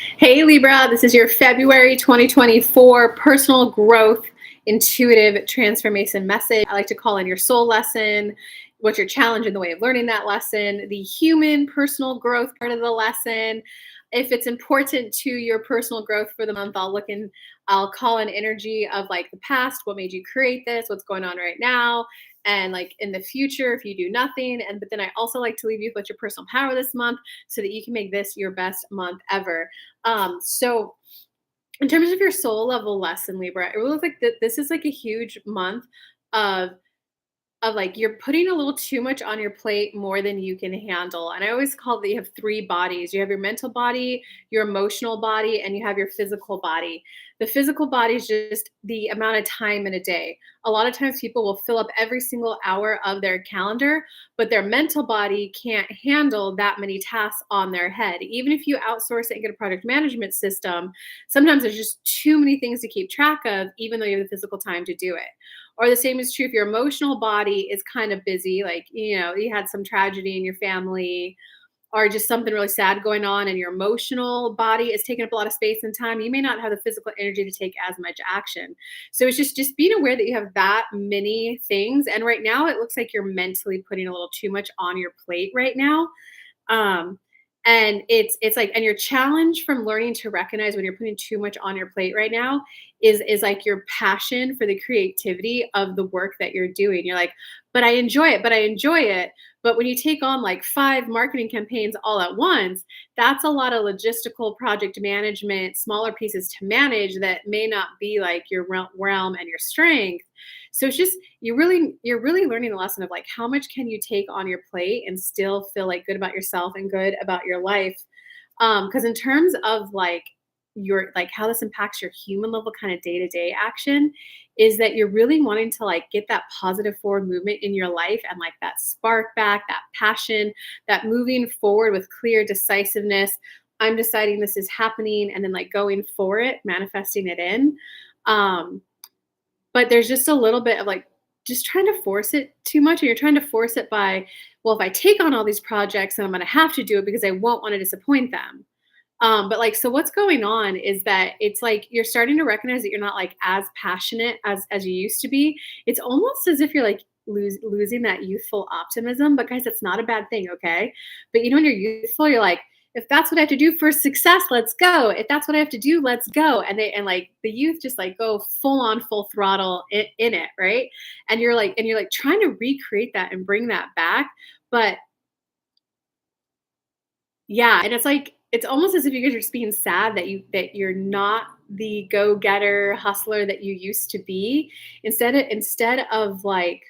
Hey Libra, this is your February 2024 personal growth intuitive transformation message. I like to call in your soul lesson, what's your challenge in the way of learning that lesson, the human personal growth part of the lesson. If it's important to your personal growth for the month, I'll call in energy of like the past, what made you create this, what's going on right now, and like in the future if you do nothing. And but then I also like to leave you with what's your personal power this month so that you can make this your best month ever. So in terms of your soul level lesson, Libra, it really looks like that this is like a huge month of like you're putting a little too much on your plate more than you can handle. And I always call that you have three bodies. You have your mental body, your emotional body, and you have your physical body. The physical body is just the amount of time in a day. A lot of times people will fill up every single hour of their calendar, but their mental body can't handle that many tasks on their head. Even if you outsource it and get a project management system, sometimes there's just too many things to keep track of, even though you have the physical time to do it. Or the same is true if your emotional body is kind of busy, like, you had some tragedy in your family or just something really sad going on, and your emotional body is taking up a lot of space and time. You may not have the physical energy to take as much action. So it's just being aware that you have that many things. And right now it looks like you're mentally putting a little too much on your plate right now. Um, and it's like, and your challenge from learning to recognize when you're putting too much on your plate right now is like your passion for the creativity of the work that you're doing. You're like, but I enjoy it, but I enjoy it. But when you take on like 5 marketing campaigns all at once, that's a lot of logistical project management, smaller pieces to manage that may not be like your realm and your strength. So it's just you're really learning the lesson of like how much can you take on your plate and still feel like good about yourself and good about your life. Because in terms of like your like how this impacts your human level kind of day-to-day action is that you're really wanting to like get that positive forward movement in your life and like that spark back, that passion, that moving forward with clear decisiveness. I'm deciding this is happening and then like going for it, manifesting it in. Um, but there's just a little bit of like just trying to force it too much, and you're trying to force it by, well, if I take on all these projects, then I'm going to have to do it because I won't want to disappoint them. But like, so what's going on is that it's like you're starting to recognize that you're not like as passionate as you used to be. It's almost as if you're like losing that youthful optimism. But guys, it's not a bad thing, okay? But when you're youthful, you're like, if that's what I have to do for success, let's go. If that's what I have to do, let's go. And like the youth just like go full on full throttle in it, right? And you're like trying to recreate that and bring that back. But yeah, and it's like it's almost as if you guys are just being sad that you're not the go-getter hustler that you used to be. Instead of like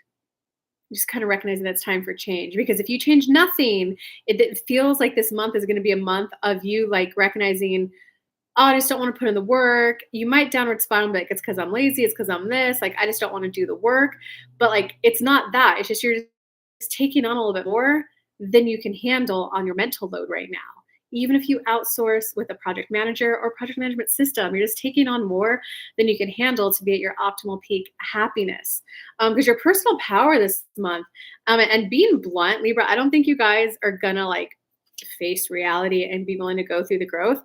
just kind of recognizing that it's time for change. Because if you change nothing, it feels like this month is going to be a month of you like recognizing, oh, I just don't want to put in the work. You might downward spiral and be like, it's because I'm lazy, it's because I'm this, like I just don't want to do the work. But like it's not that. It's just you're just taking on a little bit more than you can handle on your mental load right now. Even if you outsource with a project manager or project management system, you're just taking on more than you can handle to be at your optimal peak happiness. Because your personal power this month, and being blunt, Libra, I don't think you guys are gonna like face reality and be willing to go through the growth.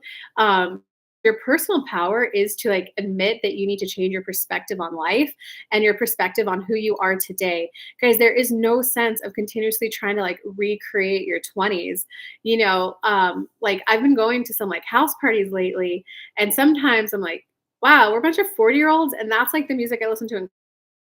Your personal power is to like admit that you need to change your perspective on life and your perspective on who you are today. Guys, there is no sense of continuously trying to like recreate your 20s. Like I've been going to some like house parties lately, and sometimes I'm like, wow, we're a bunch of 40-year-olds, and that's like the music I listen to. And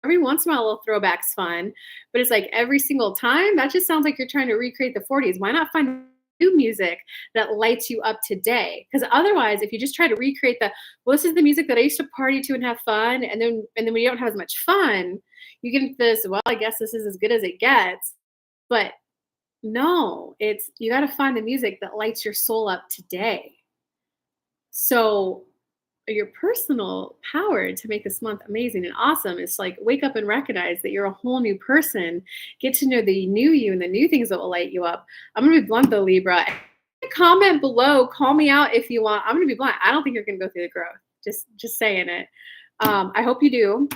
every once in a while, a little throwback's fun, but it's like every single time that just sounds like you're trying to recreate the 40s. Why not find new music that lights you up today? Because otherwise, if you just try to recreate well, this is the music that I used to party to and have fun, and then when you don't have as much fun, you get into this, well, I guess this is as good as it gets. But no, it's you got to find the music that lights your soul up today. So your personal power to make this month amazing and awesome is like wake up and recognize that you're a whole new person. Get to know the new you and the new things that will light you up. I'm gonna be blunt though, Libra. Comment below, call me out if you want. I'm gonna be blunt. I don't think you're gonna go through the growth. Just saying it. I hope you do,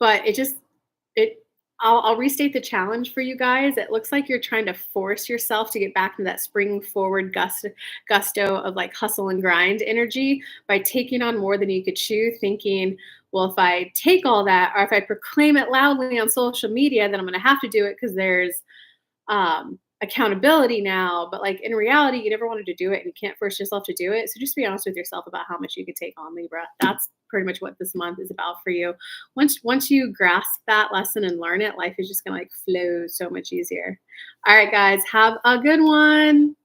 but it I'll restate the challenge for you guys. It looks like you're trying to force yourself to get back into that spring forward gusto of like hustle and grind energy by taking on more than you could chew, thinking, well, if I take all that or if I proclaim it loudly on social media, then I'm going to have to do it because there's accountability now. But like in reality, you never wanted to do it and you can't force yourself to do it. So just be honest with yourself about how much you could take on, Libra. That's pretty much what this month is about for you. Once you grasp that lesson and learn it, life is just gonna like flow so much easier. All right, guys, have a good one.